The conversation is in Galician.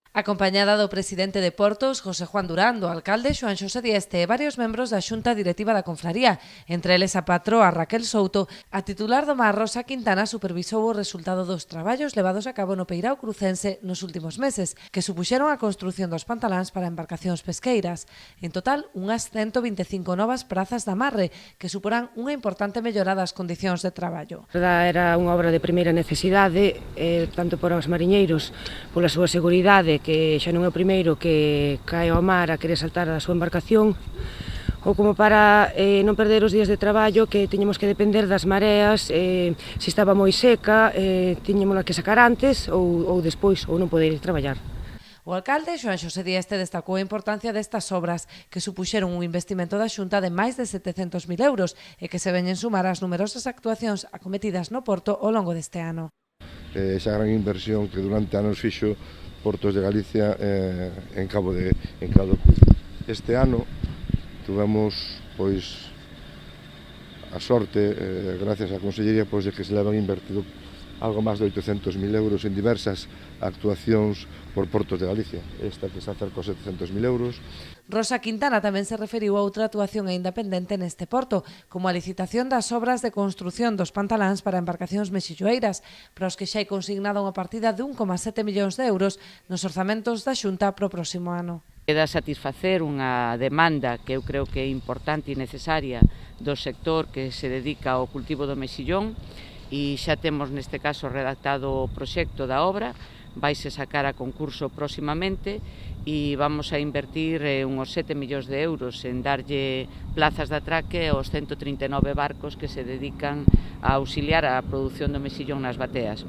Acompañada do presidente de Portos, José Juan Durán, do alcalde Xoán Xosé Dieste e varios membros da Xunta Directiva da Confraría, entre eles a patroa Raquel Souto, a titular do Mar, Rosa Quintana, supervisou o resultado dos traballos levados a cabo no Peirao crucense nos últimos meses, que supuxeron a construción dos pantaláns para embarcacións pesqueiras. En total, unhas 125 novas prazas de amarre, que suporán unha importante mellora das condicións de traballo. Era unha obra de primeira necesidade, tanto para os mariñeiros, pola súa seguridade, que xa non é o primeiro que cae ao mar a querer saltar a súa embarcación, ou como para non perder os días de traballo que tiñamos que depender das mareas, se estaba moi seca, tiñámola que sacar antes ou despois, ou non poder ir traballar. O alcalde Xoán Xosé Dieste destacou a importancia destas obras que supuxeron un investimento da Xunta de máis de 700.000 euros e que se veñen sumar as numerosas actuacións acometidas no Porto ao longo deste ano. Esa gran inversión que durante anos fixo Portos de Galicia en Cabo de Este ano tuvemos a sorte, gracias á Consellería, de que se levan invertido algo máis de 800.000 euros en diversas actuacións por Portos de Galicia. Esta que se acerca aos 700.000 euros. Rosa Quintana tamén se referiu a outra actuación independente neste porto, como a licitación das obras de construción dos pantaláns para embarcacións mexilloeiras, para os que xa hai consignada unha partida de 1,7 millóns de euros nos orzamentos da Xunta para o próximo ano. Queda satisfacer unha demanda que eu creo que é importante e necesaria do sector que se dedica ao cultivo do mexillón, e xa temos neste caso redactado o proxecto da obra, vaise sacar a concurso próximamente e vamos a invertir uns 7 millóns de euros en darlle plazas de atraque aos 139 barcos que se dedican a auxiliar a produción do mexillón nas bateas.